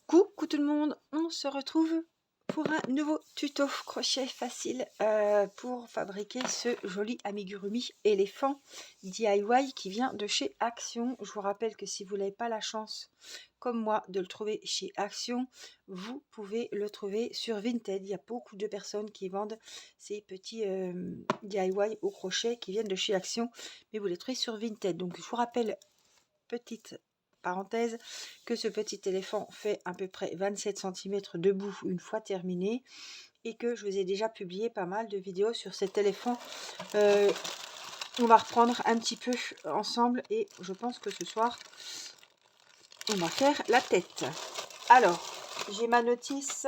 Coucou tout le monde, on se retrouve pour un nouveau tuto crochet facile pour fabriquer ce joli amigurumi éléphant DIY qui vient de chez Action. Je vous rappelle que si vous n'avez pas la chance, comme moi, de le trouver chez Action, vous pouvez le trouver sur Vinted. Il y a beaucoup de personnes qui vendent ces petits DIY au crochet qui viennent de chez Action, mais vous les trouvez sur Vinted. Donc je vous rappelle, petite parenthèse, que ce petit éléphant fait à peu près 27 cm debout une fois terminé et que je vous ai déjà publié pas mal de vidéos sur cet éléphant. On va reprendre un petit peu ensemble et je pense que ce soir on va faire la tête. Alors j'ai ma notice,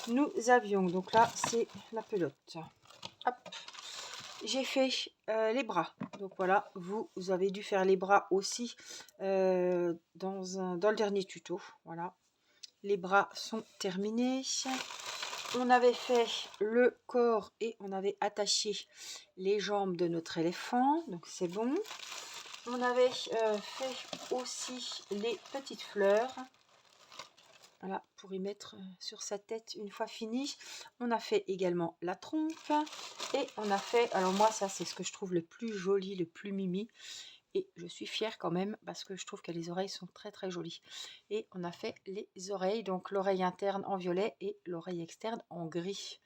nous avions, donc là c'est la pelote. Hop. J'ai fait les bras, donc voilà, vous avez dû faire les bras aussi dans le dernier tuto. Voilà, les bras sont terminés. On avait fait le corps et on avait attaché les jambes de notre éléphant, donc c'est bon. On avait fait aussi les petites fleurs. Voilà, pour y mettre sur sa tête une fois fini. On a fait également la trompe et on a fait, alors moi ça c'est ce que je trouve le plus joli, le plus mimi, et je suis fière quand même parce que je trouve que les oreilles sont très très jolies. Et on a fait les oreilles, donc l'oreille interne en violet et l'oreille externe en gris.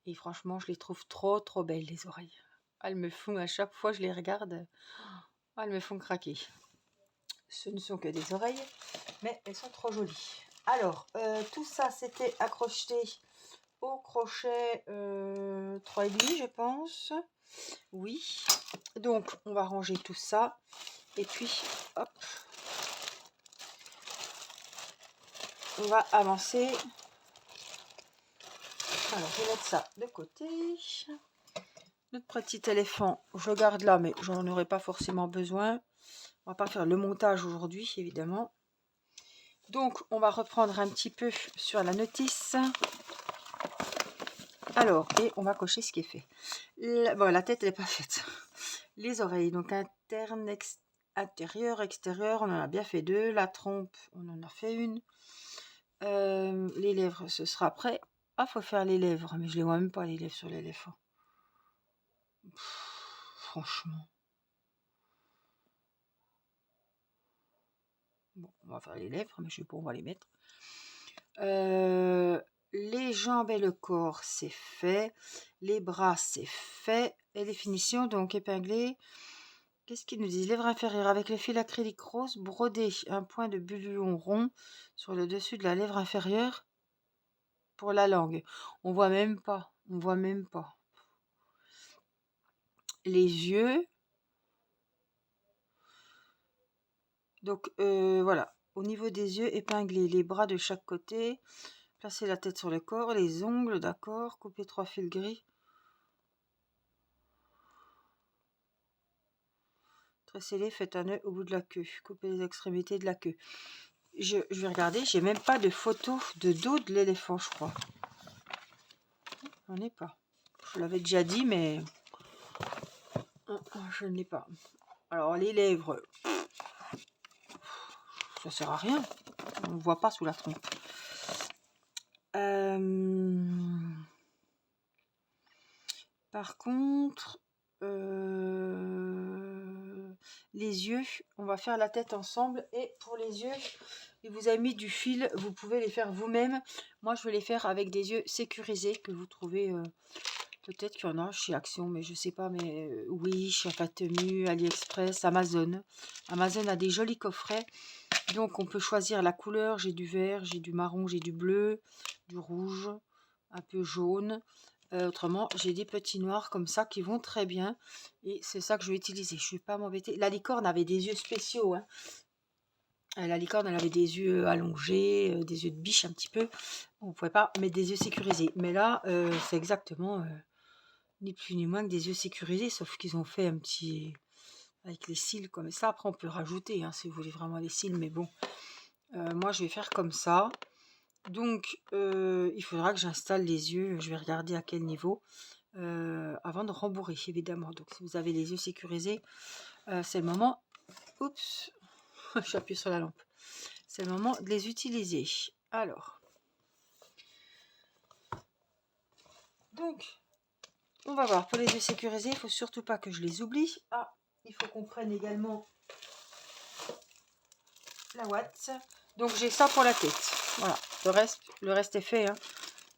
Et franchement je les trouve trop trop belles les oreilles. Elles me font, à chaque fois je les regarde, elles me font craquer. Ce ne sont que des oreilles, mais elles sont trop jolies. Alors, tout ça, c'était accroché au crochet 3,5, je pense. Oui. Donc, on va ranger tout ça. Et puis, hop. On va avancer. Alors, je vais mettre ça de côté. Notre petit éléphant, je le garde là, mais j'en aurai pas forcément besoin. On va pas faire le montage aujourd'hui, évidemment. Donc, on va reprendre un petit peu sur la notice. Alors, et on va cocher ce qui est fait. Bon, la tête, elle n'est pas faite. Les oreilles, donc interne, intérieur, extérieur, on en a bien fait 2. La trompe, on en a fait 1. Les lèvres, ce sera après. Ah, faut faire les lèvres, mais je les vois même pas, les lèvres sur l'éléphant. Franchement. Bon, on va faire les lèvres, mais je sais pas où on va les mettre. Les jambes et le corps, c'est fait. Les bras, c'est fait. Et les finitions, donc épinglées. Qu'est-ce qu'il nous dit? Lèvres inférieures avec le fil acrylique rose, brodé un point de buluon rond sur le dessus de la lèvre inférieure pour la langue. On voit même pas. On voit même pas. Les yeux. Donc voilà. Au niveau des yeux, épingler les bras de chaque côté. Placer la tête sur le corps. Les ongles, d'accord. Couper 3 fils gris. Tressez-les, faites un nœud au bout de la queue. Coupez les extrémités de la queue. Je vais regarder, j'ai même pas de photo de dos de l'éléphant, je crois. J'en ai pas. Je l'avais déjà dit, mais je ne l'ai pas. Alors, les lèvres, ça sert à rien. On ne voit pas sous la trompe. Par contre, les yeux, on va faire la tête ensemble. Et pour les yeux, il vous a mis du fil. Vous pouvez les faire vous-même. Moi, je vais les faire avec des yeux sécurisés que vous trouvez... peut-être qu'il y en a chez Action, mais je sais pas. Mais oui, chez Fatemu, AliExpress, Amazon. Amazon a des jolis coffrets. Donc, on peut choisir la couleur. J'ai du vert, j'ai du marron, j'ai du bleu, du rouge, un peu jaune. Autrement, j'ai des petits noirs comme ça qui vont très bien. Et c'est ça que je vais utiliser. Je ne vais pas m'embêter. La licorne avait des yeux spéciaux. Hein. La licorne, elle avait des yeux allongés, des yeux de biche un petit peu. On ne pouvait pas mettre des yeux sécurisés. Mais là, c'est exactement ni plus ni moins que des yeux sécurisés. Sauf qu'ils ont fait un petit... avec les cils comme ça. Après, on peut rajouter hein, si vous voulez vraiment les cils. Mais bon, moi, je vais faire comme ça. Donc, il faudra que j'installe les yeux. Je vais regarder à quel niveau. Avant de rembourrer, évidemment. Donc, si vous avez les yeux sécurisés, c'est le moment... Oups, j'appuie sur la lampe. C'est le moment de les utiliser. Alors, donc, on va voir. Pour les deux sécurisés, il ne faut surtout pas que je les oublie. Ah, il faut qu'on prenne également la ouate. Donc, j'ai ça pour la tête. Voilà, le reste est fait. Hein.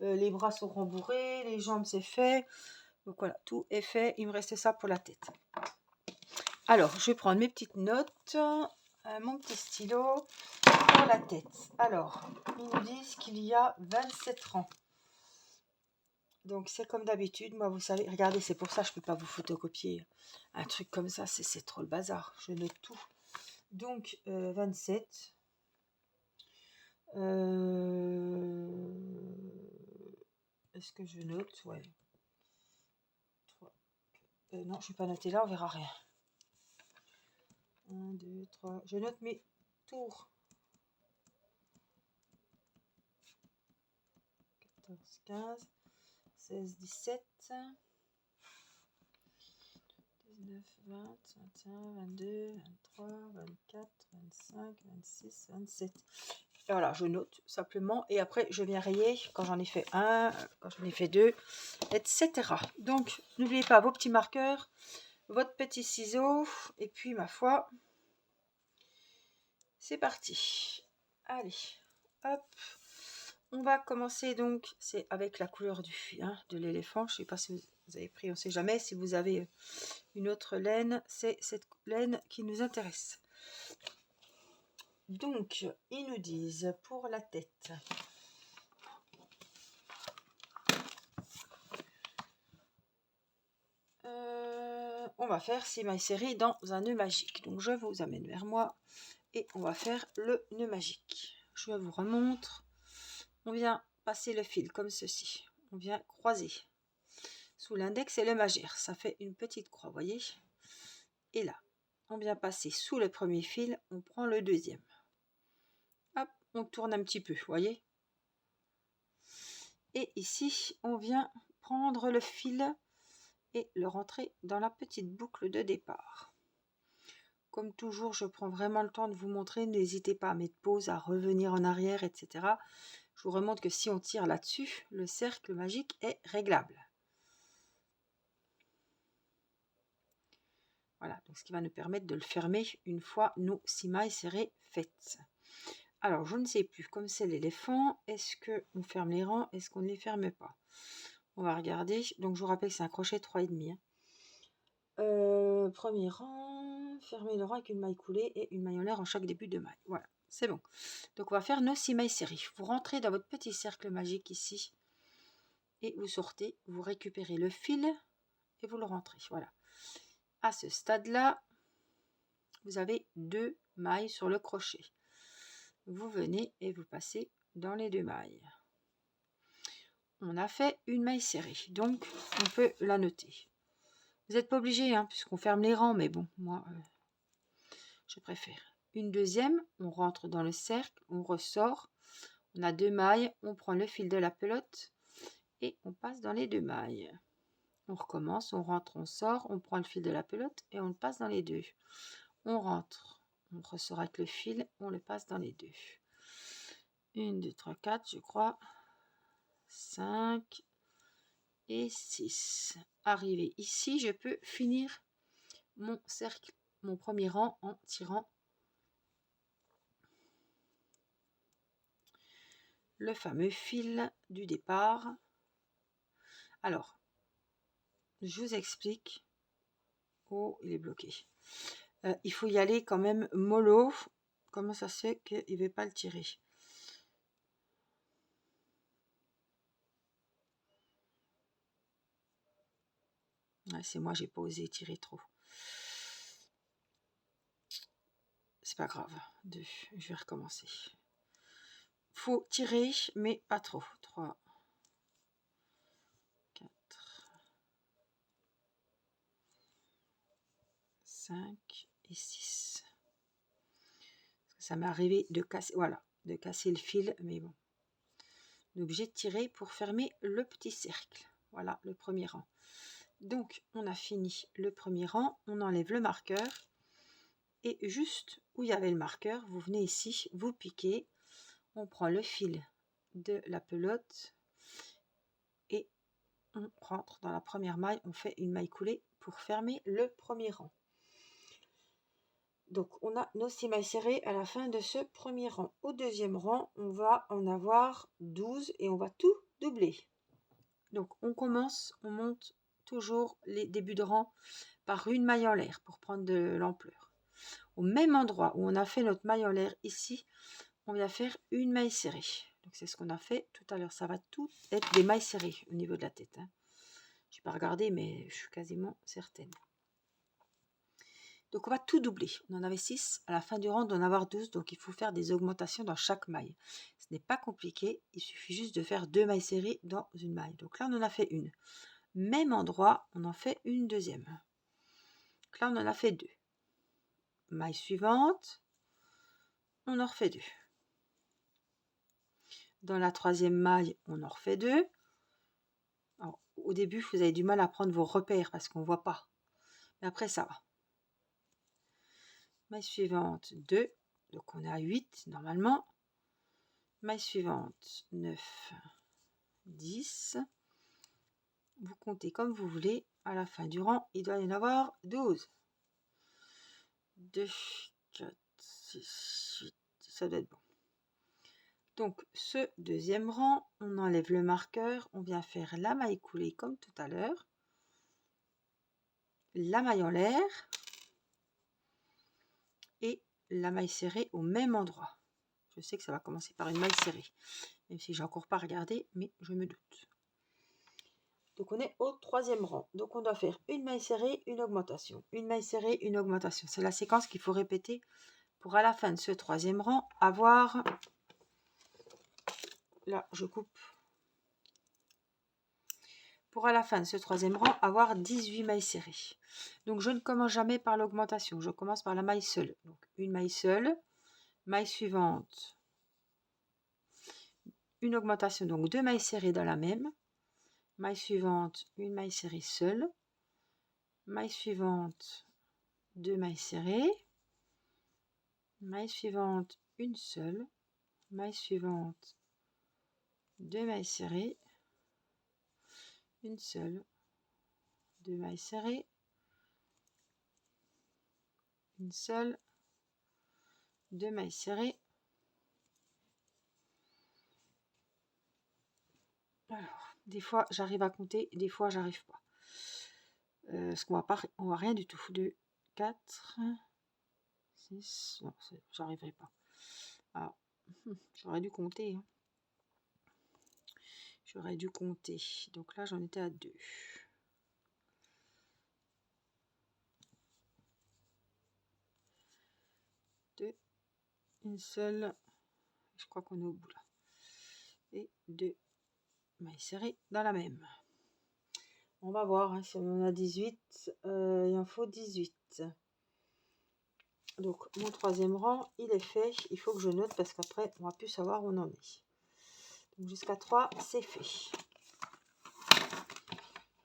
Les bras sont rembourrés, les jambes c'est fait. Donc voilà, tout est fait. Il me restait ça pour la tête. Alors, je vais prendre mes petites notes, mon petit stylo pour la tête. Alors, ils nous disent qu'il y a 27 rangs. Donc, c'est comme d'habitude. Moi, vous savez, regardez, c'est pour ça que je ne peux pas vous photocopier un truc comme ça. C'est trop le bazar. Je note tout. Donc, 27. Est-ce que je note? Ouais. 3. Non, je ne vais pas noter là, on verra rien. 1, 2, 3. Je note mes tours. 14, 15, 16, 17, 19, 20, 21, 22, 23, 24, 25, 26, 27. Et voilà, je note simplement. Et après, je viens rayer quand j'en ai fait un, quand j'en ai fait deux, etc. Donc, n'oubliez pas vos petits marqueurs, votre petit ciseau. Et puis, ma foi, c'est parti. Allez, hop. On va commencer donc, c'est avec la couleur du fil, hein, de l'éléphant. Je ne sais pas si vous avez pris, on ne sait jamais. Si vous avez une autre laine, c'est cette laine qui nous intéresse. Donc, ils nous disent pour la tête. On va faire 6 mailles serrées dans un nœud magique. Donc, je vous amène vers moi et on va faire le nœud magique. Je vous remontre. On vient passer le fil comme ceci. On vient croiser sous l'index et le majeur. Ça fait une petite croix, voyez. Et là, on vient passer sous le premier fil, on prend le deuxième. Hop, on tourne un petit peu, voyez. Et ici, on vient prendre le fil et le rentrer dans la petite boucle de départ. Comme toujours, je prends vraiment le temps de vous montrer. N'hésitez pas à mettre pause, à revenir en arrière, etc. Je vous remontre que si on tire là-dessus, le cercle magique est réglable. Voilà, donc ce qui va nous permettre de le fermer une fois nos 6 mailles serrées faites. Alors, je ne sais plus, comme c'est l'éléphant, est-ce qu'on ferme les rangs, est-ce qu'on ne les ferme pas? On va regarder. Donc, je vous rappelle que c'est un crochet 3,5. Premier rang, fermer le rang avec une maille coulée et une maille en l'air en chaque début de maille. Voilà, c'est bon. Donc, on va faire nos 6 mailles serrées. Vous rentrez dans votre petit cercle magique ici et vous sortez, vous récupérez le fil et vous le rentrez. Voilà. À ce stade-là, vous avez 2 mailles sur le crochet. Vous venez et vous passez dans les 2 mailles. On a fait une maille serrée, donc on peut la noter. Vous n'êtes pas obligé, hein, puisqu'on ferme les rangs, mais bon, moi, je préfère. Une deuxième, on rentre dans le cercle, on ressort, on a 2 mailles, on prend le fil de la pelote et on passe dans les 2 mailles. On recommence, on rentre, on sort, on prend le fil de la pelote et on le passe dans les 2. On rentre, on ressort avec le fil, on le passe dans les 2. 1, 2, 3, 4, je crois. 5 et 6. Arrivé ici, je peux finir mon cercle, mon premier rang en tirant le fameux fil du départ. Alors, je vous explique. Oh, il est bloqué. Il faut y aller quand même mollo. Comment ça se fait qu'il ne veut pas le tirer? Ouais, c'est moi, j'ai pas osé tirer trop. C'est pas grave. 2, je vais recommencer. Faut tirer, mais pas trop. 3, 4, 5 et 6. Ça m'est arrivé de casser, voilà, de casser le fil, mais bon. On est obligé de tirer pour fermer le petit cercle. Voilà, le premier rang. Donc, on a fini le premier rang. On enlève le marqueur. Et juste où il y avait le marqueur, vous venez ici, vous piquez. On prend le fil de la pelote et on rentre dans la première maille, on fait une maille coulée pour fermer le premier rang. Donc on a nos 6 mailles serrées à la fin de ce premier rang. Au deuxième rang, on va en avoir 12 et on va tout doubler. Donc on commence, on monte toujours les débuts de rang par une maille en l'air pour prendre de l'ampleur. Au même endroit où on a fait notre maille en l'air ici, on vient faire une maille serrée. Donc c'est ce qu'on a fait tout à l'heure. Ça va tout être des mailles serrées au niveau de la tête. Je n'ai pas regardé, mais je suis quasiment certaine. Donc on va tout doubler. On en avait 6. À la fin du rang, on doit en avoir 12. Donc il faut faire des augmentations dans chaque maille. Ce n'est pas compliqué. Il suffit juste de faire 2 mailles serrées dans une maille. Donc là, on en a fait une. Même endroit, on en fait une deuxième. Donc là, on en a fait 2. Maille suivante, on en refait 2. Dans la troisième maille, on en refait 2. Alors, au début, vous avez du mal à prendre vos repères parce qu'on ne voit pas. Mais après, ça va. Maille suivante, 2. Donc, on est à 8 normalement. Maille suivante, 9, 10. Vous comptez comme vous voulez. À la fin du rang, il doit y en avoir 12. 2, 4, 6, 8. Ça doit être bon. Donc, ce deuxième rang, on enlève le marqueur. On vient faire la maille coulée comme tout à l'heure. La maille en l'air. Et la maille serrée au même endroit. Je sais que ça va commencer par une maille serrée, même si j'ai encore pas regardé, mais je me doute. Donc on est au troisième rang. Donc on doit faire une maille serrée, une augmentation, une maille serrée, une augmentation. C'est la séquence qu'il faut répéter pour à la fin de ce troisième rang avoir, là je coupe, pour à la fin de ce troisième rang avoir 18 mailles serrées. Donc je ne commence jamais par l'augmentation, je commence par la maille seule. Donc une maille seule, maille suivante, une augmentation, donc 2 mailles serrées dans la même, maille suivante, une maille serrée seule, maille suivante, 2 mailles serrées, maille suivante, une seule, maille suivante, 2 mailles serrées, une seule, 2 mailles serrées, une seule, 2 mailles serrées. Alors, des fois j'arrive à compter, des fois j'arrive pas. Parce qu'on va rien du tout. 2, 4, 6, non, j'arriverai pas. Alors, j'aurais dû compter. J'aurais dû compter. Donc là, j'en étais à 2. 2, une seule. Je crois qu'on est au bout là. Et 2 mailles serrées dans la même. On va voir si on en a 18. Il en faut 18. Donc mon troisième rang, il est fait. Il faut que je note parce qu'après, on va plus savoir où on en est. Donc jusqu'à 3, c'est fait.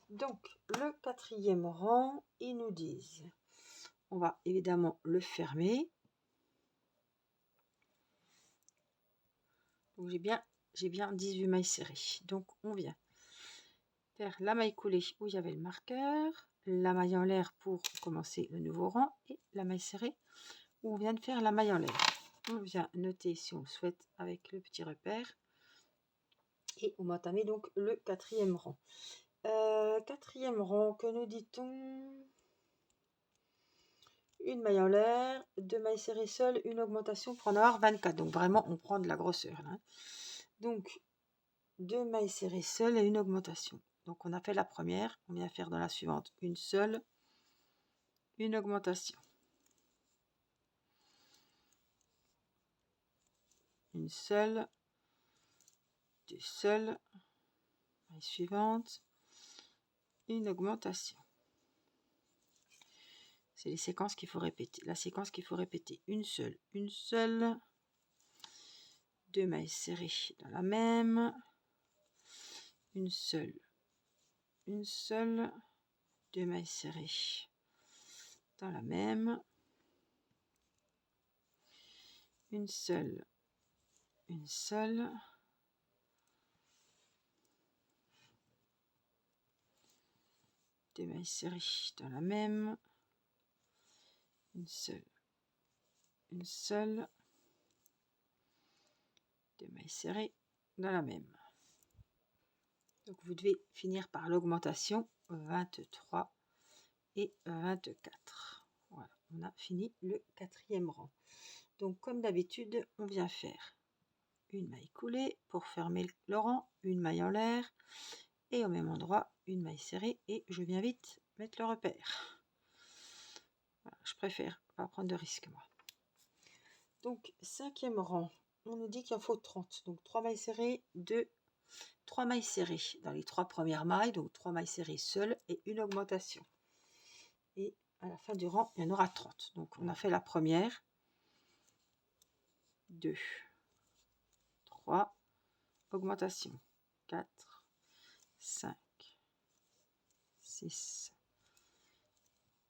Donc le quatrième rang, ils nous disent, on va évidemment le fermer. Donc j'ai bien 18 mailles serrées. Donc on vient faire la maille coulée où il y avait le marqueur, la maille en l'air pour commencer le nouveau rang et la maille serrée où on vient de faire la maille en l'air. On vient noter si on souhaite avec le petit repère et on va entamer donc le quatrième rang. Quatrième rang, que nous dit-on? Une maille en l'air, 2 mailles serrées seules, une augmentation pour en avoir 24. Donc vraiment, on prend de la grosseur. Là. Donc, 2 mailles serrées seules et une augmentation. Donc on a fait la première, on vient faire dans la suivante une seule, une augmentation. Une seule, 2 seules, maille suivante, une augmentation. C'est les séquences qu'il faut répéter. La séquence qu'il faut répéter. Une seule, 2 mailles serrées dans la même, une seule, 2 mailles serrées dans la même, une seule, une seule, deux mailles serrées dans la même, une seule, deux mailles serrées dans la même. Donc vous devez finir par l'augmentation 23 et 24. Voilà, on a fini le quatrième rang. Donc comme d'habitude, on vient faire une maille coulée pour fermer le rang, une maille en l'air et au même endroit une maille serrée, et je viens vite mettre le repère. Voilà, je préfère pas prendre de risque moi. Donc cinquième rang, on nous dit qu'il en faut 30, donc 3 mailles serrées, 3 mailles serrées dans les 3 premières mailles, donc 3 mailles serrées seules et une augmentation. Et à la fin du rang, il y en aura 30. Donc on a fait la première, 2, 3, augmentation, 4, 5, 6,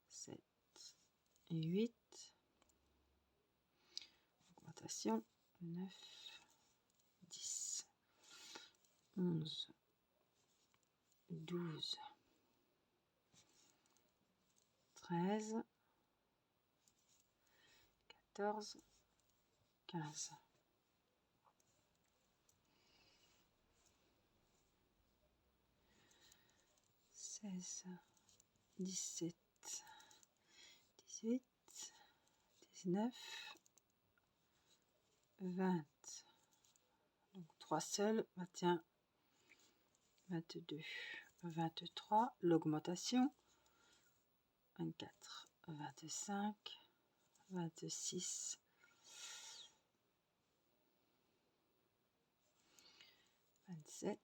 7 et 8, augmentation, 9, 10, 11, 12, 13, 14, 15. 16, 17, 18, 19, 20. Donc 3 seuls, 21, 22, 23, l'augmentation, 24, 25, 26, 27.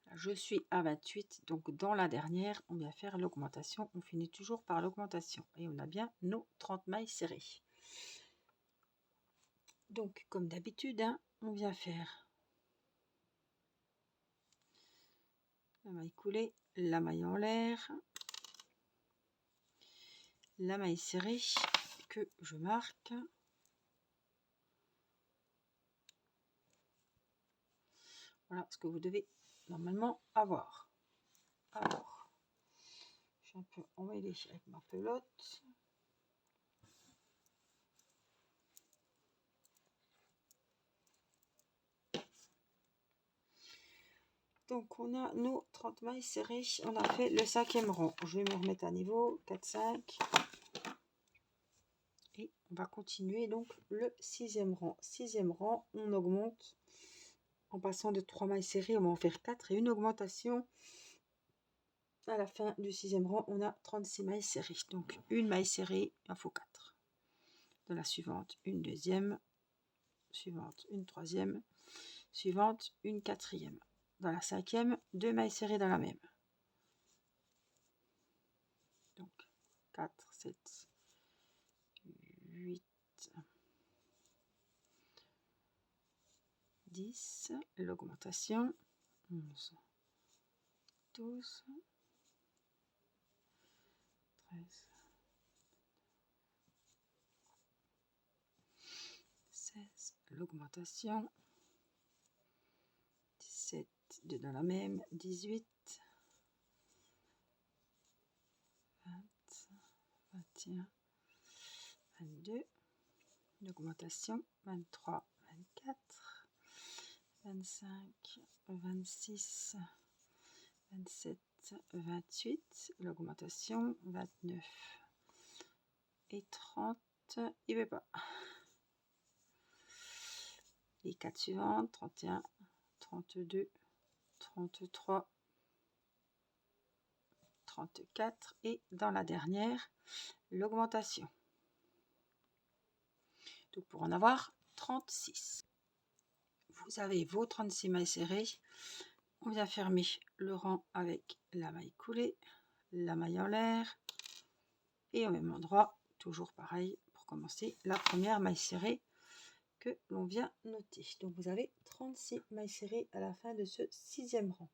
Là, je suis à 28, donc dans la dernière, on vient faire l'augmentation. On finit toujours par l'augmentation et on a bien nos 30 mailles serrées. Donc, comme d'habitude, hein, on vient faire la maille coulée, la maille en l'air, la maille serrée que je marque. Voilà ce que vous devez normalement avoir. Alors, je suis un peu emmêlée avec ma pelote. Donc, on a nos 30 mailles serrées. On a fait le cinquième rang. Je vais me remettre à niveau. 4, 5. Et on va continuer donc le sixième rang. Sixième rang, on augmente en passant de 3 mailles serrées. On va en faire 4 et une augmentation. À la fin du sixième rang, on a 36 mailles serrées. Donc, une maille serrée, il en faut 4. De la suivante, une deuxième. Suivante, une troisième. Suivante, une quatrième. Dans la cinquième, 2 mailles serrées dans la même. Donc 4, 7, 8, 10, l'augmentation, 11, 12, 13, 16, l'augmentation, 17, 2 dans la même, 18, 20, 21, 22, l'augmentation, 23, 24, 25, 26, 27, 28, l'augmentation, 29 et 30, il ne veut pas. Les 4 suivantes, 31, 32, 33, 34 et dans la dernière, l'augmentation. Donc pour en avoir 36. Vous avez vos 36 mailles serrées. On vient fermer le rang avec la maille coulée, la maille en l'air et au même endroit, toujours pareil pour commencer, la première maille serrée que l'on vient noter. Donc vous avez 36 mailles serrées à la fin de ce sixième rang.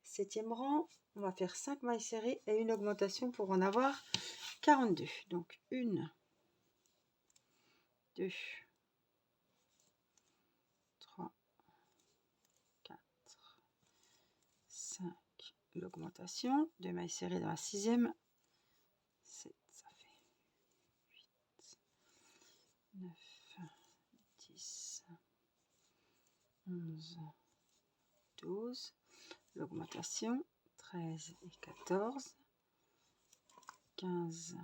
Septième rang, on va faire 5 mailles serrées et une augmentation pour en avoir 42. Donc 1, 2, 3, 4, 5, l'augmentation, 2 mailles serrées dans la 6e, 7, ça fait 8, 9, 10, 11, 12, l'augmentation, 13 et 14, 15,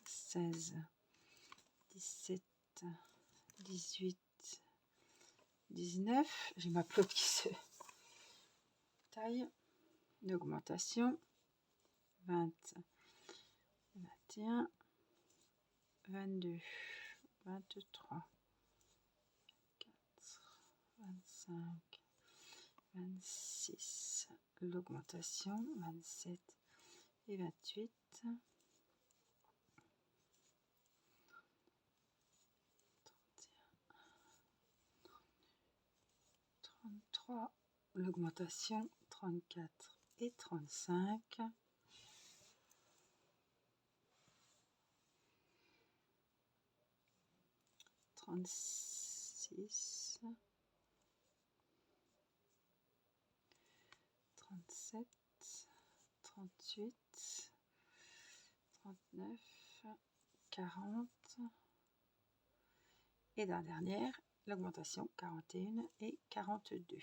16, 17, 18, 19, j'ai ma pelote qui se taille, l'augmentation, 20, 21, 22, 23, 24, 25, 26, l'augmentation, 27 et 28, 33, l'augmentation, 34 et 35, 36, 37, 38, 39, 40 et la dernière, l'augmentation, 41 et 42.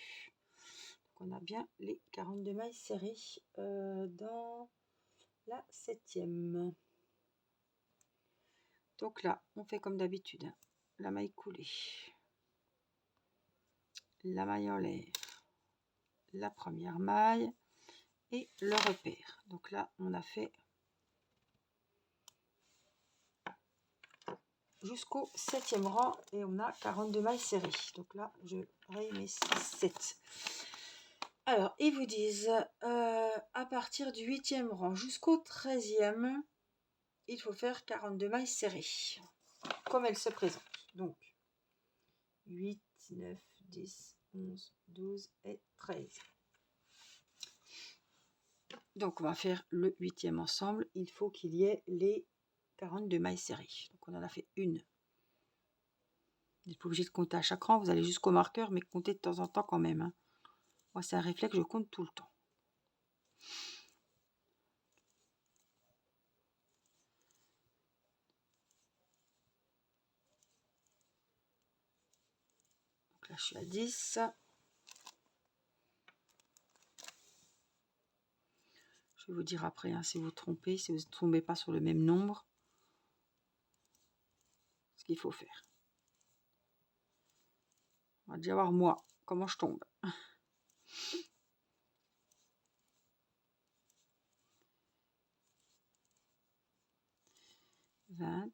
Donc on a bien les 42 mailles serrées dans la 7e. Donc là, on fait comme d'habitude, la maille coulée, la maille en l'air, la première maille et le repère. Donc là, on a fait jusqu'au 7e rang et on a 42 mailles serrées. Donc là, je raye mes 7. Alors, ils vous disent, à partir du 8e rang jusqu'au 13e, il faut faire 42 mailles serrées, comme elles se présentent. Donc, 8, 9, 10, 11, 12 et 13. Donc, on va faire le 8e ensemble. Il faut qu'il y ait les 42 mailles serrées. Donc, on en a fait une. Vous n'êtes pas obligé de compter à chaque rang. Vous allez jusqu'au marqueur, mais comptez de temps en temps quand même. Hein. Moi, c'est un réflexe, je compte tout le temps. Donc là, je suis à 10. Je vais vous dire après hein, si vous trompez, si vous ne tombez pas sur le même nombre, ce qu'il faut faire. On va déjà voir moi, comment je tombe. 20,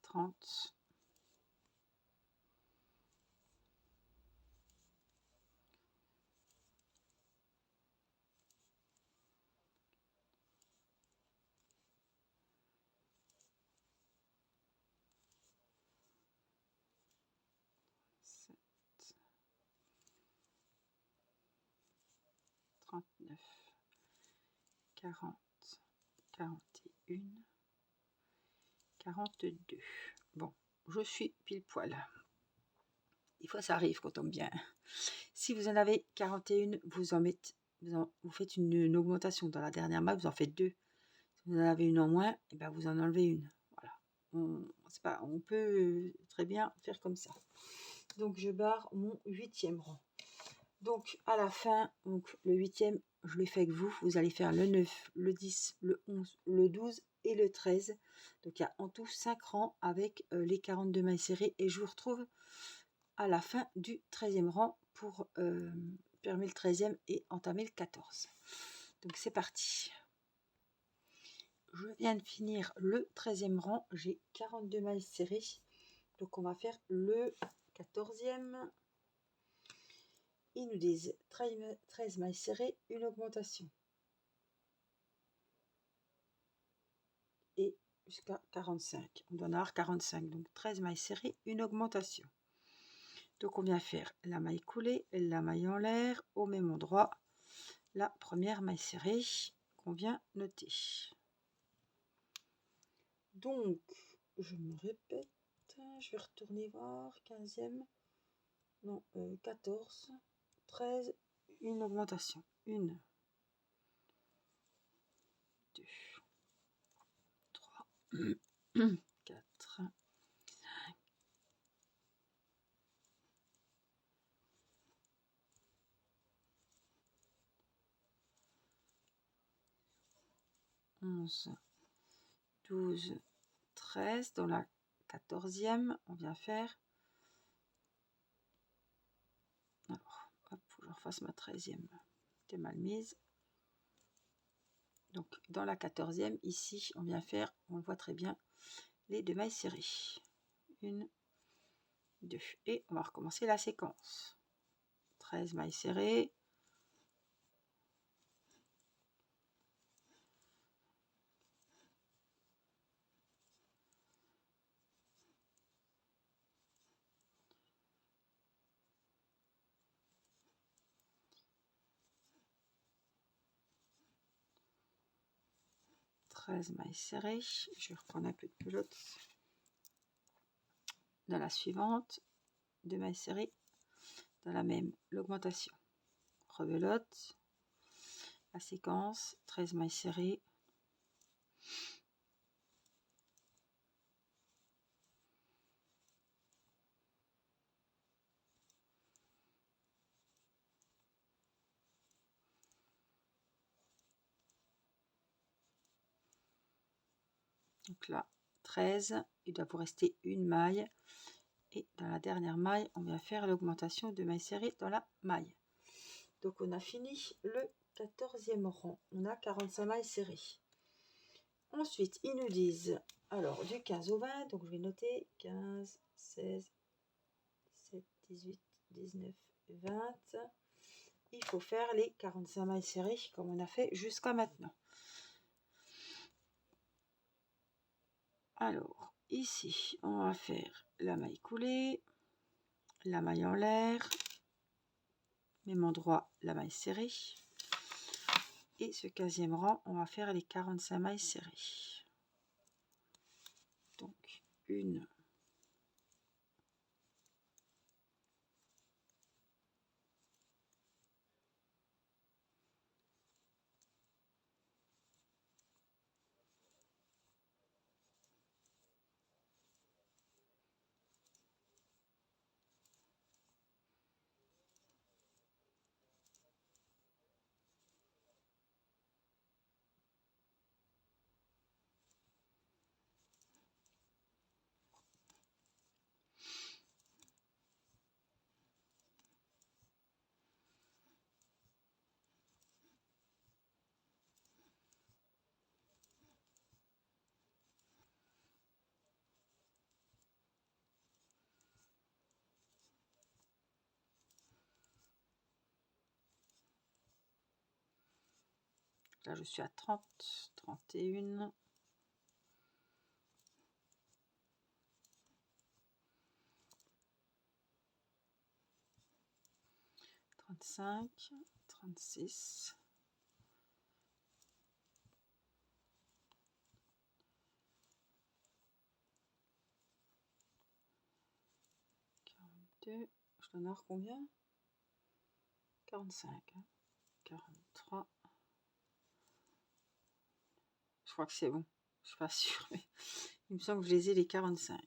30, 7, 39, 40, 41, 42. Bon, je suis pile poil. Des fois, ça arrive qu'on tombe bien. Si vous en avez 41, vous en mettez, vous faites une augmentation. Dans la dernière maille, vous en faites 2. Si vous en avez une en moins, et ben vous en enlevez une. Voilà. On peut très bien faire comme ça. Donc, je barre mon 8e rang. Donc, à la fin, donc, le 8e, je le fais avec vous. Vous allez faire le 9, le 10, le 11, le 12 et le 13. Donc, il y a en tout 5 rangs avec les 42 mailles serrées. Et je vous retrouve à la fin du 13e rang pour fermer le 13e et entamer le 14. Donc, c'est parti. Je viens de finir le 13e rang. J'ai 42 mailles serrées. Donc, on va faire le 14e. ils nous disent 13 mailles serrées, une augmentation. Et jusqu'à 45. On doit en avoir 45. Donc 13 mailles serrées, une augmentation. Donc on vient faire la maille coulée, la maille en l'air, au même endroit, la première maille serrée qu'on vient noter. Donc, je me répète, je vais retourner voir, 15e, non, 14, 13, une augmentation, 1, 2, 3, 4, 11, 12, 13, dans la 14e, on vient faire, alors, hop, faut que je refasse ma 13e, t'es mal mise. Donc, dans la 14e, ici, on vient faire, on le voit très bien, les 2 mailles serrées. 1, 2. Et on va recommencer la séquence. 13 mailles serrées. Mailles serrées. Je vais reprendre un peu de pelote. Dans la suivante, 2 mailles serrées. Dans la même, l'augmentation. Rebelote. La séquence, 13 mailles serrées. Donc là, 13, il doit vous rester une maille. Et dans la dernière maille, on vient faire l'augmentation de mailles serrées dans la maille. Donc on a fini le 14e rang. On a 45 mailles serrées. Ensuite, ils nous disent, alors du 15 au 20, donc je vais noter 15, 16, 17, 18, 19, 20. Il faut faire les 45 mailles serrées comme on a fait jusqu'à maintenant. Alors, ici, on va faire la maille coulée, la maille en l'air, même endroit, la maille serrée. Et ce 15e rang, on va faire les 45 mailles serrées. Donc, 1, là je suis à 30, 31, 35, 36, 42, je dois en avoir combien? 45, 43, je crois que c'est bon, je suis pas sûre, mais il me semble que je les ai les 45.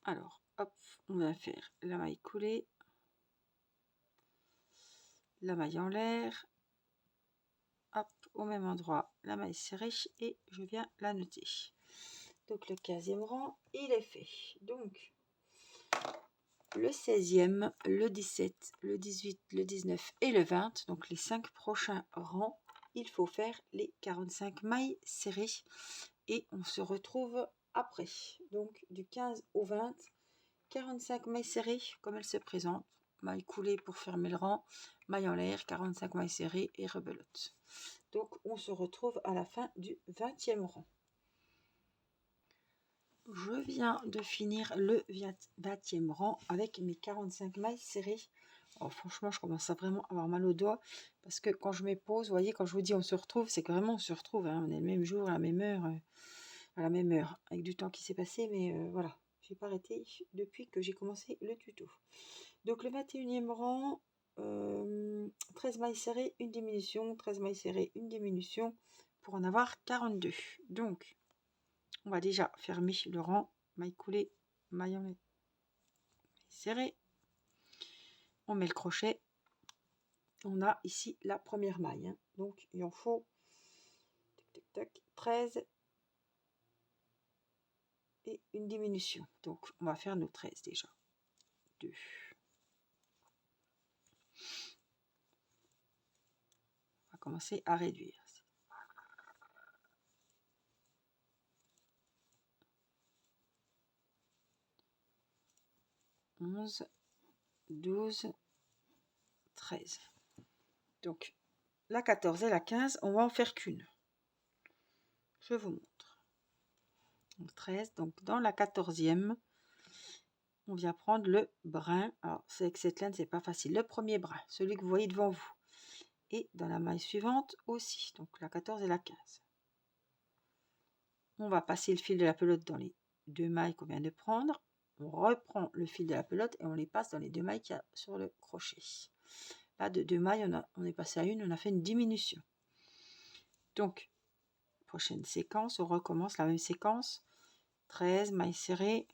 Alors, hop, on va faire la maille coulée, la maille en l'air, hop, au même endroit, la maille serrée, et je viens la noter. Donc le 15e rang, il est fait. Donc, le 16e, le 17, le 18, le 19 et le 20, donc les 5 prochains rangs, il faut faire les 45 mailles serrées. Et on se retrouve après. Donc du 15 au 20, 45 mailles serrées comme elle se présente. Maille coulée pour fermer le rang, maille en l'air, 45 mailles serrées et rebelote. Donc on se retrouve à la fin du 20e rang. Je viens de finir le 20e rang avec mes 45 mailles serrées. Oh, franchement, je commence à vraiment avoir mal aux doigts parce que quand je me pose, vous voyez, quand je vous dis on se retrouve, c'est que vraiment on se retrouve. Hein, on est le même jour, à la même heure, avec du temps qui s'est passé, mais voilà, j'ai pas arrêté depuis que j'ai commencé le tuto. Donc le 21e rang, 13 mailles serrées, une diminution, 13 mailles serrées, une diminution pour en avoir 42. Donc on va déjà fermer le rang, maille coulée, maille en serrée. On met le crochet. On a ici la première maille. Hein. Donc il en faut 13 et une diminution. Donc on va faire nos 13 déjà. 2. On va commencer à réduire. 11, 12, 13. Donc la 14 et la 15, on va en faire qu'une. Je vous montre. Donc 13, donc dans la 14e, on vient prendre le brin. Alors c'est avec cette laine, c'est pas facile. Le premier brin, celui que vous voyez devant vous. Et dans la maille suivante aussi, donc la 14 et la 15. On va passer le fil de la pelote dans les 2 mailles qu'on vient de prendre. On reprend le fil de la pelote et on les passe dans les 2 mailles qu'il y a sur le crochet. Là, de 2 mailles, on est passé à une, on a fait une diminution. Donc, prochaine séquence, on recommence la même séquence. 13 mailles serrées.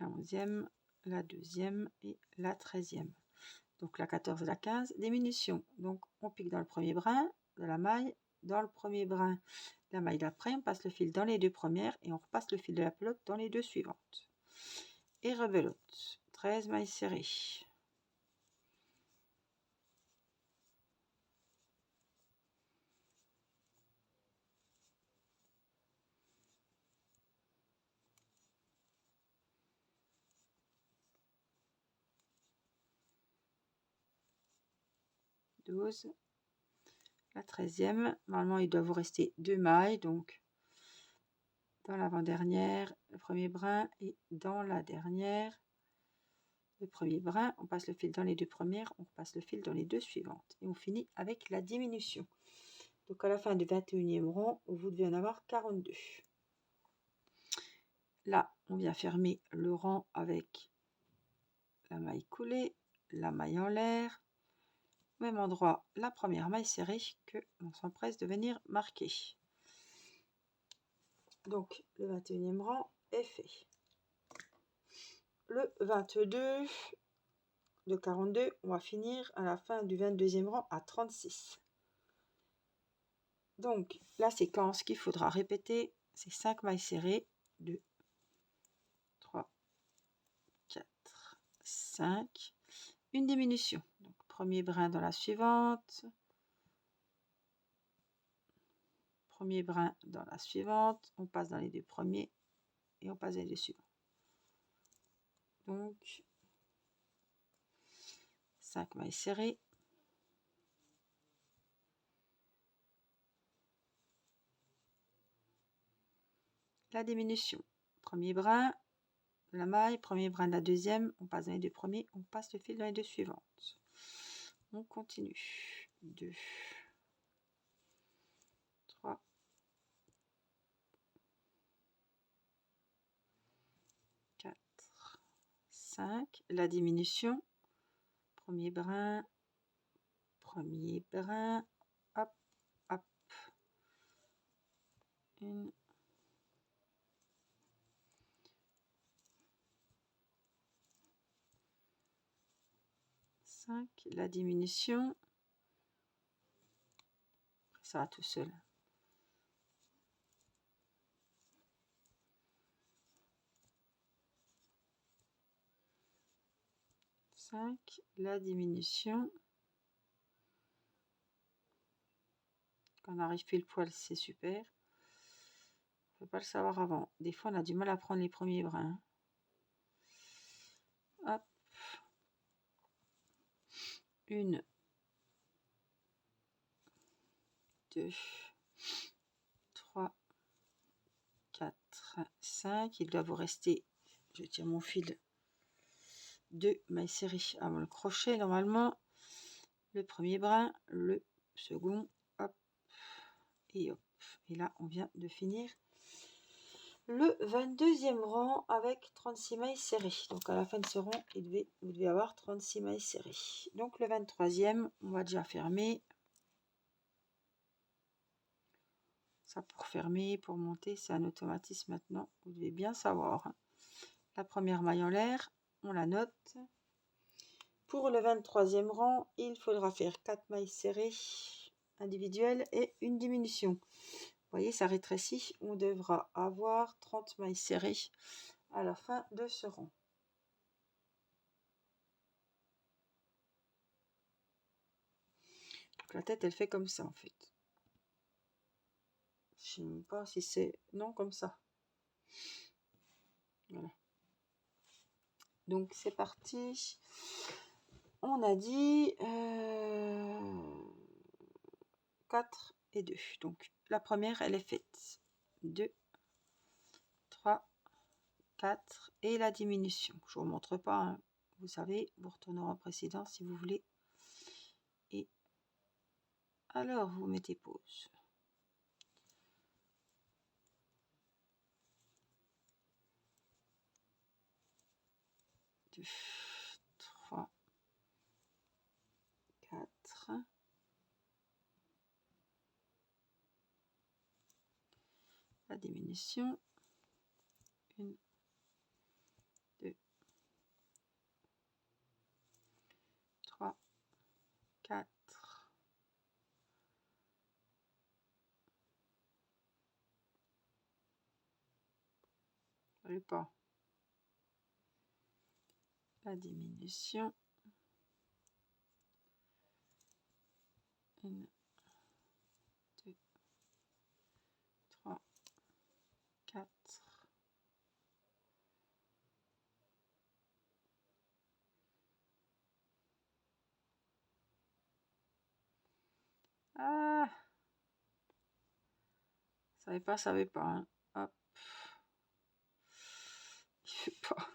La 11e, la 2e et la 13e. Donc la 14 et la 15, diminution. Donc on pique dans le premier brin de la maille, dans le premier brin de la maille d'après, on passe le fil dans les 2 premières et on repasse le fil de la pelote dans les 2 suivantes. Et rebelote. 13 mailles serrées. La 13e, normalement il doit vous rester 2 mailles, donc dans l'avant-dernière, le premier brin, et dans la dernière, le premier brin, on passe le fil dans les 2 premières, on repasse le fil dans les 2 suivantes, et on finit avec la diminution. Donc à la fin du 21e rang, vous devez en avoir 42. Là, on vient fermer le rang avec la maille coulée, la maille en l'air, même endroit, la première maille serrée que on s'empresse de venir marquer. Donc le 21e rang est fait. Le 22 de 42, on va finir à la fin du 22e rang à 36. Donc la séquence qu'il faudra répéter, c'est 5 mailles serrées, 2, 3, 4, 5, une diminution. Donc premier brin dans la suivante, premier brin dans la suivante, on passe dans les 2 premiers et on passe dans les 2 suivants. Donc 5 mailles serrées, la diminution, premier brin de la maille, premier brin de la deuxième, on passe dans les 2 premiers, on passe le fil dans les 2 suivantes. On continue. 2, 3, 4, 5, la diminution, premier brin, hop, hop, 1, 5, la diminution, ça va tout seul. 5, la diminution. Quand on arrive pile poil, c'est super. On ne peut pas le savoir avant. Des fois, on a du mal à prendre les premiers brins. Hop. 1, 2, 3, 4, 5. Il doit vous rester, je tire mon fil, 2 mailles serrées avant le crochet. Normalement, le premier brin, le second, hop, et hop. Et là, on vient de finir le 22e rang avec 36 mailles serrées. Donc à la fin de ce rang, vous devez avoir 36 mailles serrées. Donc le 23e, on va déjà fermer. Ça pour fermer, pour monter, c'est un automatisme maintenant. Vous devez bien savoir. La première maille en l'air, on la note. Pour le 23e rang, il faudra faire 4 mailles serrées individuelles et une diminution. Vous voyez, ça rétrécit. On devra avoir 30 mailles serrées à la fin de ce rang. Donc la tête, elle fait comme ça en fait. Je sais même pas si c'est... Non, comme ça. Voilà. Donc c'est parti. On a dit 4 et 2. Donc la première, elle est faite. 2, 3, 4 et la diminution. Je ne vous montre pas. Hein. Vous savez, vous retournerez en précédent si vous voulez. Et alors, vous mettez pause. Deux, 3, 4. La diminution. 1, 2, 3, 4. Pas. La diminution. 1, 2, 3, 4. Ah, savait pas. Hein. Hop. Il fait pas.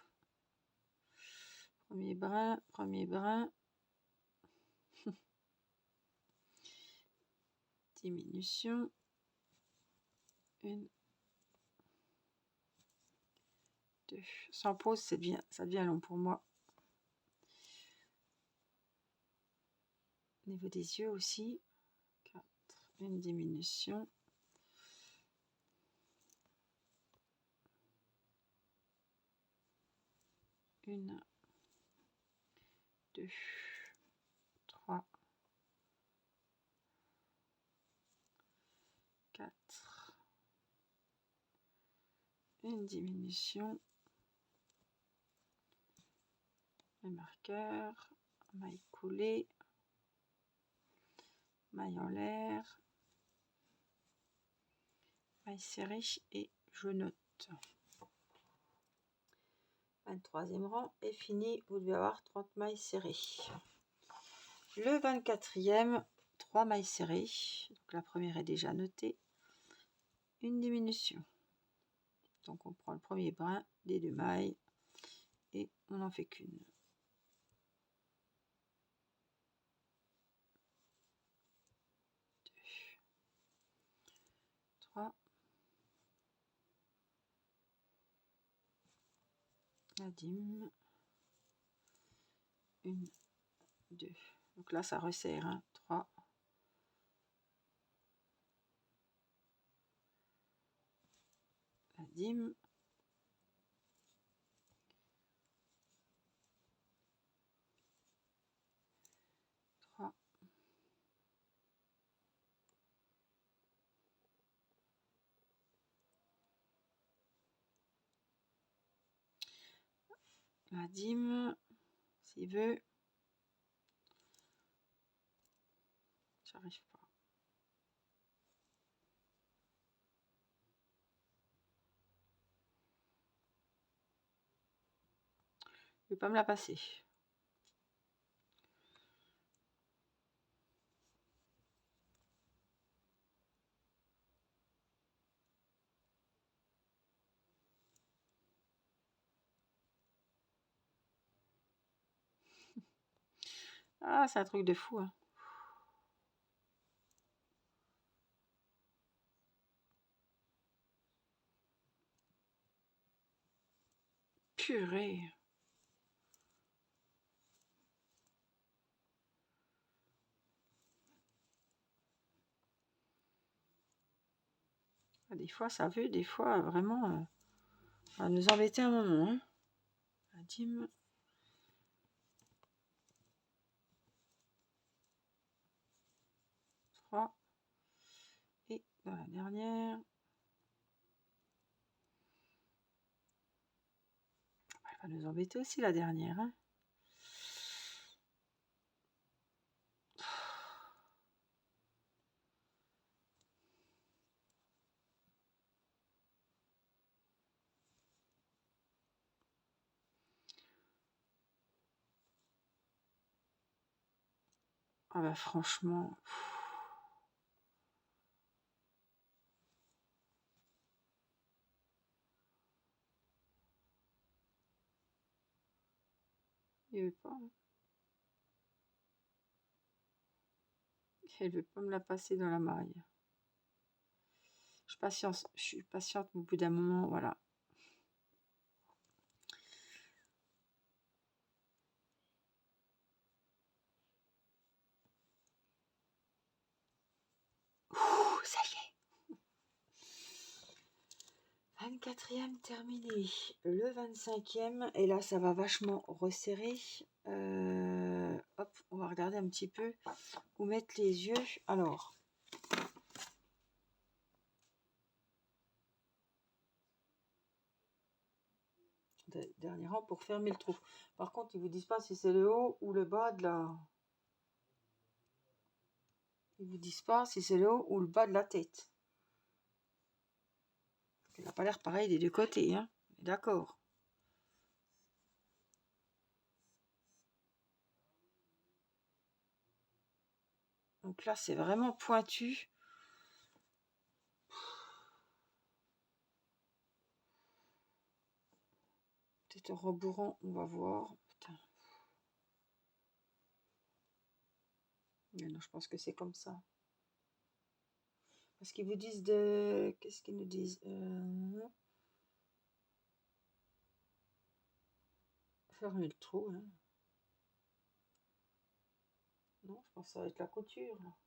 Premier brin, premier brin. Diminution. 1, 2. Sans pause, ça devient long pour moi. Au niveau des yeux aussi. 4. Une diminution. 1, 2, 3, 4. Une diminution. Le marqueur. Maille coulée. Maille en l'air. Maille serrée et je note. 23e rang est fini. Vous devez avoir 30 mailles serrées. Le 24e, 3 mailles serrées. Donc la première est déjà notée. Une diminution. Donc on prend le premier brin des 2 mailles et on n'en fait qu'une. 2, 3. La dîme. 1, 2. Donc là ça resserre. Hein. 3. La dîme. 3. La dîme. s'il veut. J'arrive pas. Il ne veut pas me la passer. Ah, c'est un truc de fou, hein. Purée. Des fois, ça veut, des fois, vraiment, ça va nous embêter un moment, hein. La dîme. Et dans la dernière, elle va nous embêter aussi la dernière, hein. Ah bah franchement, il veut pas, hein. Elle veut pas me la passer dans la maille. Je suis patiente, mais au bout d'un moment, voilà. Ouh, ça y est. 24e terminé. Le 25e, et là, ça va vachement resserrer. Hop, on va regarder un petit peu où mettre les yeux. Alors, dernier rang pour fermer le trou. Par contre, ils vous disent pas si c'est le haut ou le bas de la... Ils vous disent pas si c'est le haut ou le bas de la tête. Il n'a pas l'air pareil des deux côtés, hein. D'accord. Donc là, c'est vraiment pointu. Peut-être en rebourrant, on va voir. Putain. Non, je pense que c'est comme ça. Parce qu'ils vous disent de... Qu'est-ce qu'ils nous disent fermer le trou, hein. Non, je pense que ça va être la couture, là.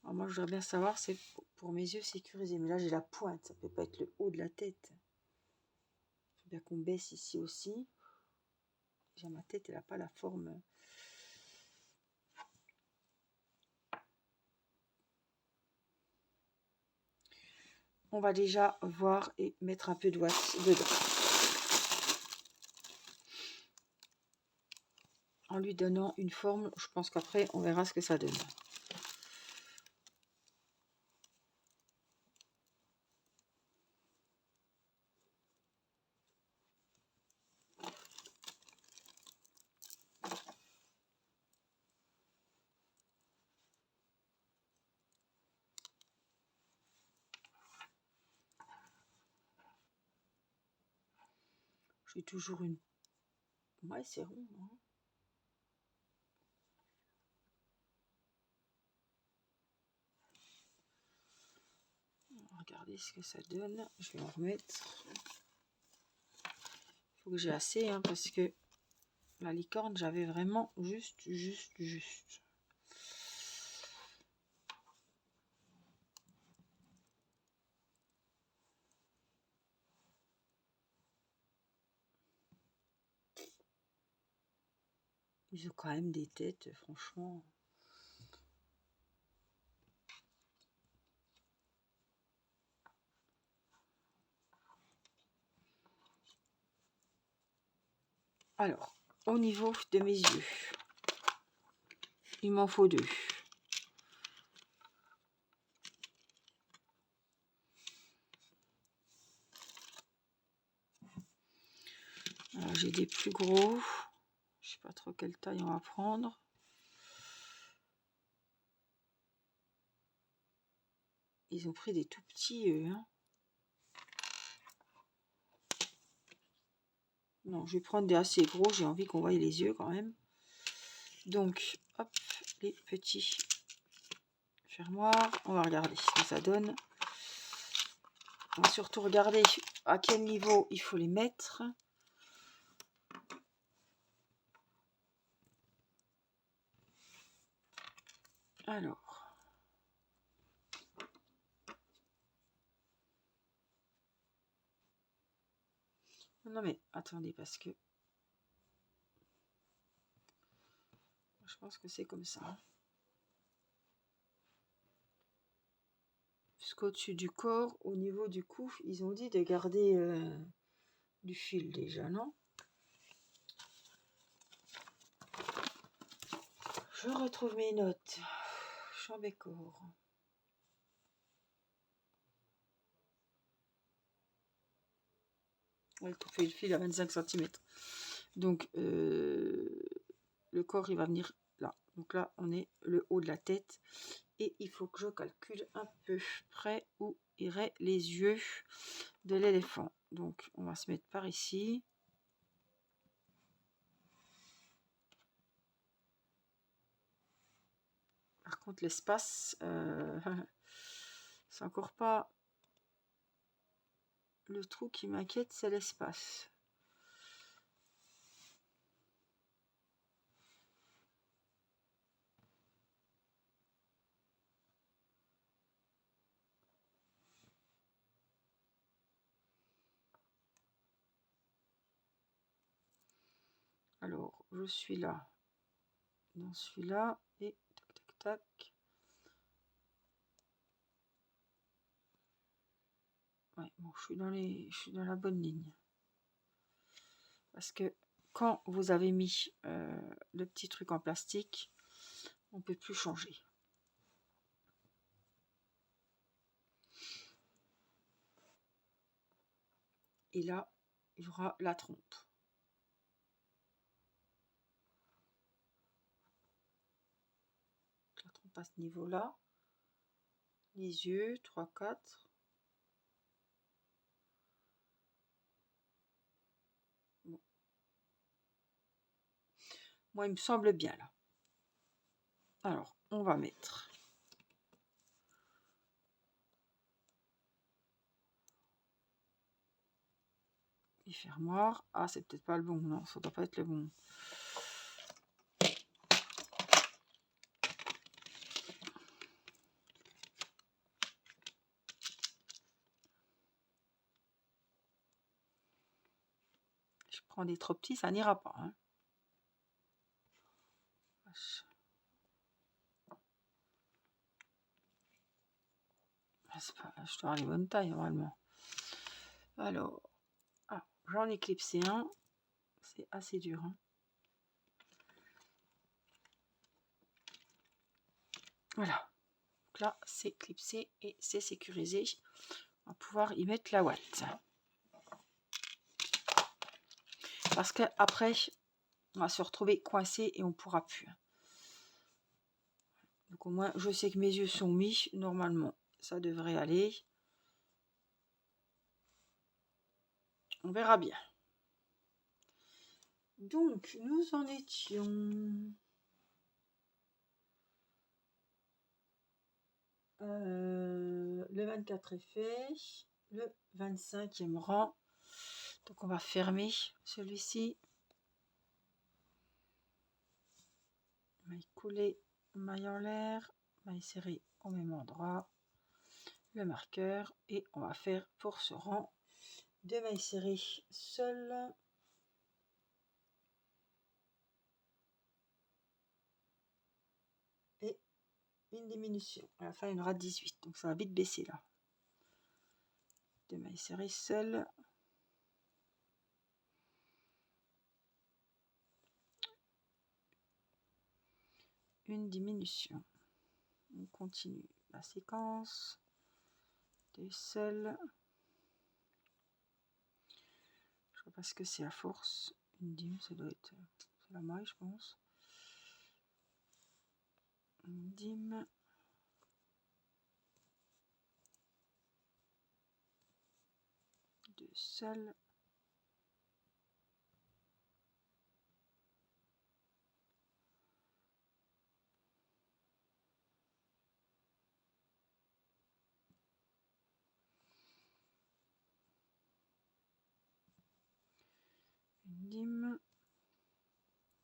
Alors moi, je voudrais bien savoir, c'est pour mes yeux sécurisés. Mais là, j'ai la pointe. Ça peut pas être le haut de la tête. Il faut bien qu'on baisse ici aussi. Déjà, ma tête, elle n'a pas la forme... On va déjà voir et mettre un peu de wax dedans. En lui donnant une forme, je pense qu'après, on verra ce que ça donne. J'ai toujours une... Ouais, c'est rond, hein. Regardez ce que ça donne. Je vais en remettre. Il faut que j'ai assez, hein, parce que la licorne, j'avais vraiment juste. Ils ont quand même des têtes, franchement. Alors, au niveau de mes yeux, il m'en faut 2. J'ai des plus gros. Je sais pas trop quelle taille on va prendre. Ils ont pris des tout petits, eux. Hein. Non, je vais prendre des assez gros. J'ai envie qu'on voie les yeux quand même. Donc, hop, les petits fermoirs. On va regarder ce que ça donne. On va surtout regarder à quel niveau il faut les mettre. Alors. Non mais, attendez, parce que... Je pense que c'est comme ça. Jusqu'au-dessus du corps, au niveau du cou, ils ont dit de garder du fil déjà, non? Je retrouve mes notes. Chambécourt. Ouais, couper le fil à 25 cm. Donc, le corps, il va venir là. Donc là, on est le haut de la tête. Et il faut que je calcule un peu près où iraient les yeux de l'éléphant. Donc, on va se mettre par ici. Par contre, l'espace, c'est encore pas... Le trou qui m'inquiète, c'est l'espace. Alors, je suis là, dans celui-là, et tac, tac, tac. Ouais, bon, je suis dans la bonne ligne. Parce que quand vous avez mis le petit truc en plastique, on ne peut plus changer. Et là, il y aura la trompe. La trompe à ce niveau-là. Les yeux, 3, 4. Bon. Moi, il me semble bien là. Alors, on va mettre... les fermoirs. Ah, c'est peut-être pas le bon. Non, ça doit pas être le bon. Je prends des trop petits, ça n'ira pas. Hein. Je dois avoir les bonnes tailles normalement. Alors, j'en ai clipsé un. C'est assez dur. Hein. Voilà. Donc là, c'est clipsé et c'est sécurisé. On va pouvoir y mettre la ouate. Parce que après, on va se retrouver coincé et on ne pourra plus. Donc au moins, je sais que mes yeux sont mis. Normalement, ça devrait aller. On verra bien. Donc, nous en étions... le 24 est fait. Le 25e rang. Donc, on va fermer celui-ci. Maille coulée, maille en l'air. Maille serrée au même endroit. Le marqueur. Et on va faire pour ce rang 2 mailles serrées seules. Et une diminution. À la fin, il y en aura 18. Donc, ça va vite baisser là. 2 mailles serrées seules. une diminution. On continue la séquence. Des seuls. Je sais pas ce que c'est à force. Une dîme, ça doit être... C'est la maille, je pense. Une dîme. Deux seuls. Une dîme.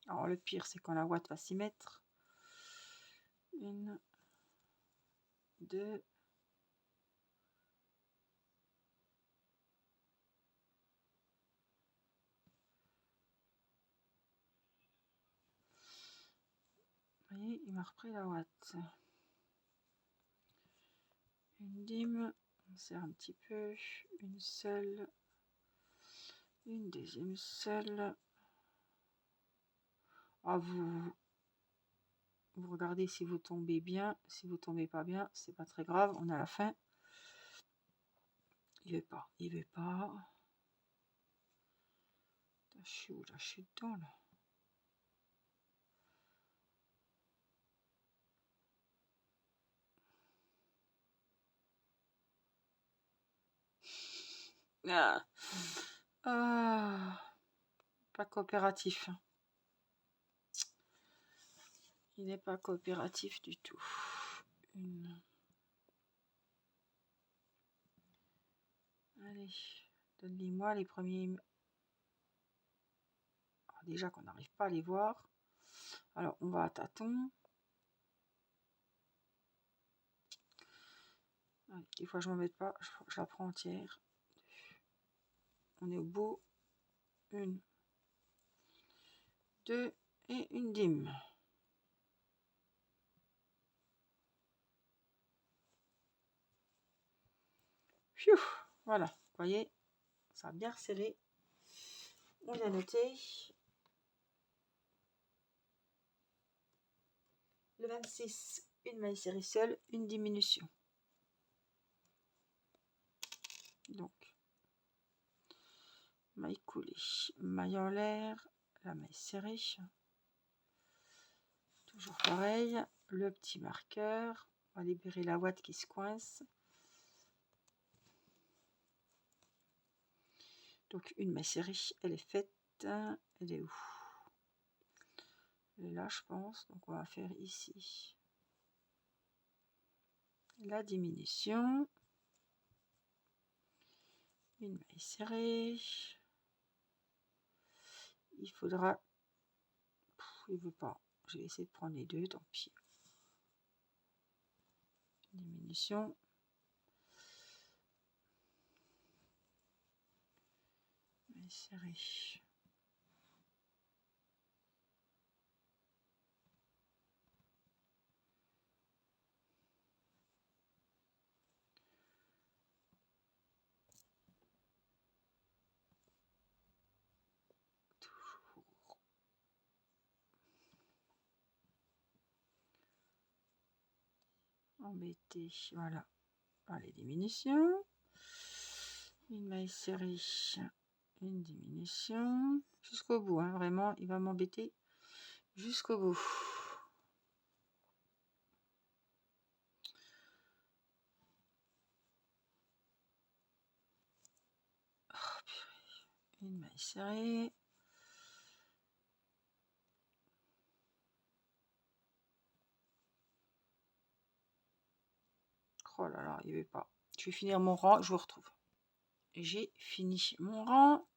Alors le pire, c'est quand la ouate va s'y mettre. Une. Deux. Vous voyez, il m'a repris la ouate. Une dîme, on serre un petit peu, une seule, une deuxième seule. Ah, vous regardez si vous tombez bien, si vous tombez pas bien, c'est pas très grave, on est à la fin. Il veut pas, il veut pas. Je suis où là, je suis dedans là. Ah. Ah. Pas coopératif. Il n'est pas coopératif du tout. Une. Allez, donne-les-moi les premiers. Alors déjà qu'on n'arrive pas à les voir. Alors on va à tâtons. Allez, des fois je m'embête pas, je la prends entière. On est au bout. Une, deux et une dîme. Pfiou, voilà, vous voyez, ça a bien resserré. On a noté. Le 26, une maille serrée seule, une diminution. Donc, maille coulée, maille en l'air, la maille serrée. Toujours pareil, le petit marqueur. On va libérer la ouate qui se coince. Donc, une maille serrée, elle est faite. Elle est où? Elle est là, je pense. Donc, on va faire ici la diminution. Une maille serrée. Il faudra... il veut pas. Je vais essayer de prendre les deux, tant pis. Diminution. Maille serrée. Toujours. Embêté. Voilà. Les diminutions. Une maille serrée. Une diminution. Jusqu'au bout. Hein, vraiment, il va m'embêter jusqu'au bout. Oh, une maille serrée. Oh là là, il veut pas. Je vais finir mon rang, je vous retrouve. J'ai fini mon rang.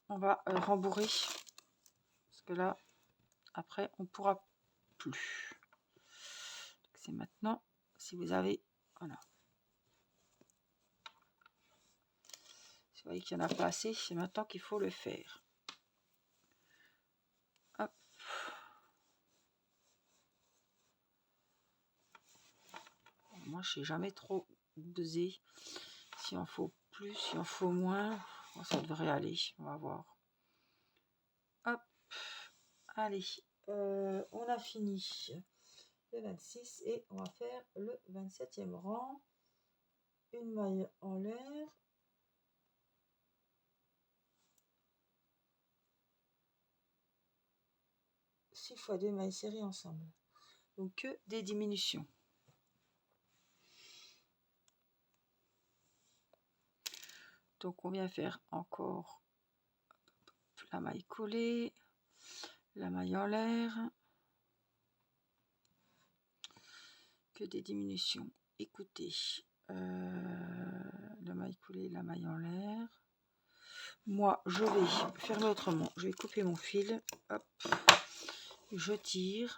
On va rembourrer. Parce que là, après, on pourra plus. C'est maintenant, si vous avez... Voilà. Si vous voyez qu'il n'y en a pas assez, c'est maintenant qu'il faut le faire. Hop. Moi, je ne sais jamais trop doser. S'il en faut plus, s'il en faut moins, ça devrait aller. On va voir. Hop. Allez. on a fini le 26 et on va faire le 27e rang. Une maille en l'air. Six fois 2 mailles serrées ensemble. Donc que des diminutions. Donc on vient faire encore la maille collée, la maille en l'air, que des diminutions. Écoutez, la maille collée, la maille en l'air. Moi, je vais faire autrement. Je vais couper mon fil. Hop, je tire.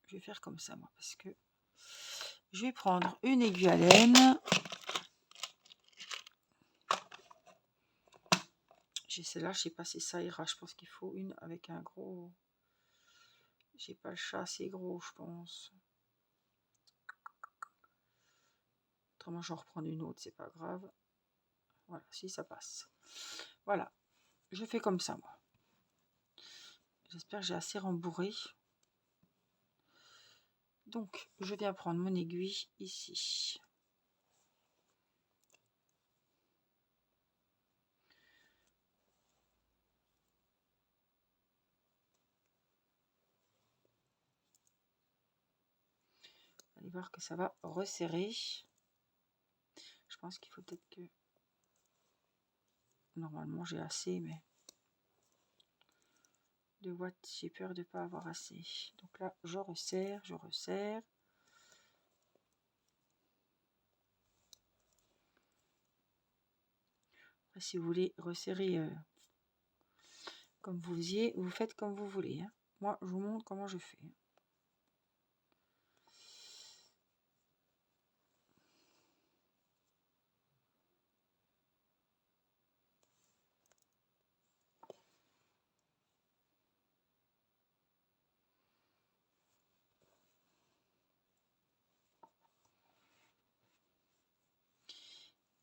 Je vais faire comme ça, moi, parce que je vais prendre une aiguille à laine. J'ai celle-là, je sais pas si ça ira. Je pense qu'il faut une avec un gros. J'ai pas le chat assez gros, je pense. Autrement, j'en reprends une autre, c'est pas grave. Voilà, si ça passe. Voilà, je fais comme ça, moi. J'espère que j'ai assez rembourré. Donc, je viens prendre mon aiguille ici. Vous allez voir que ça va resserrer. Je pense qu'il faut peut-être que... Normalement, j'ai assez, mais... De watts, j'ai peur de ne pas avoir assez. Donc là, je resserre, je resserre. Après, si vous voulez resserrer comme vous faisiez, vous faites comme vous voulez. Hein. Moi, je vous montre comment je fais.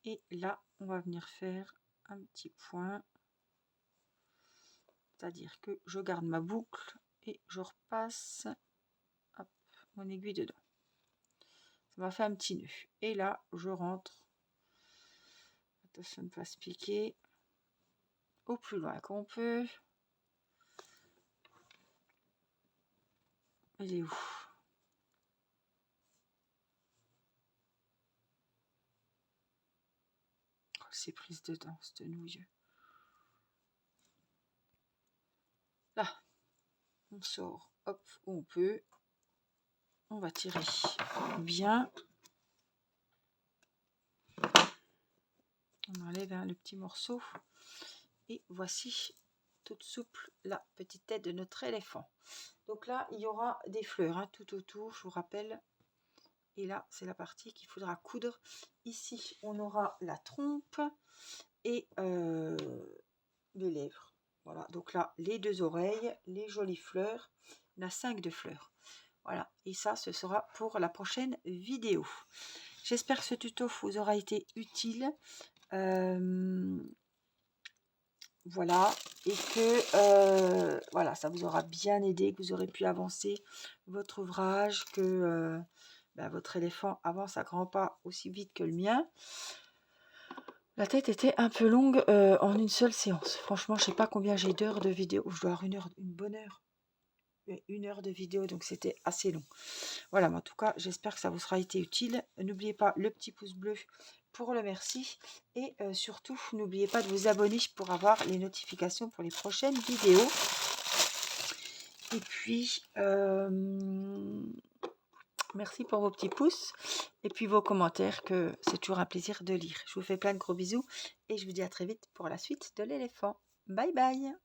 Et là, on va venir faire un petit point. C'est-à-dire que je garde ma boucle et je repasse hop, mon aiguille dedans. Ça m'a fait un petit nœud. Et là, je rentre. Attention de ne pas se piquer. Au plus loin qu'on peut. Elle est où? Oh, c'est prise dedans, cette nouille. Là, on sort, hop, où on peut. On va tirer bien. On enlève le petit morceau. Et voici, toute souple, la petite tête de notre éléphant. Donc là, il y aura des fleurs hein, tout autour, je vous rappelle. Et là, c'est la partie qu'il faudra coudre. Ici, on aura la trompe et les lèvres. Voilà, donc là, les deux oreilles, les jolies fleurs. On a 5 de fleurs. Voilà, et ça, ce sera pour la prochaine vidéo. J'espère que ce tuto vous aura été utile. Voilà, et que voilà, ça vous aura bien aidé, que vous aurez pu avancer votre ouvrage, que votre éléphant avance à grands pas aussi vite que le mien. La tête était un peu longue en une seule séance. Franchement, je sais pas combien j'ai d'heures de vidéo. Je dois avoir une bonne heure. 1 heure de vidéo, donc c'était assez long. Voilà, mais en tout cas, j'espère que ça vous sera été utile. N'oubliez pas le petit pouce bleu pour le merci. Et surtout, n'oubliez pas de vous abonner pour avoir les notifications pour les prochaines vidéos. Et puis, merci pour vos petits pouces et puis vos commentaires, que c'est toujours un plaisir de lire. Je vous fais plein de gros bisous et je vous dis à très vite pour la suite de l'éléphant. Bye bye!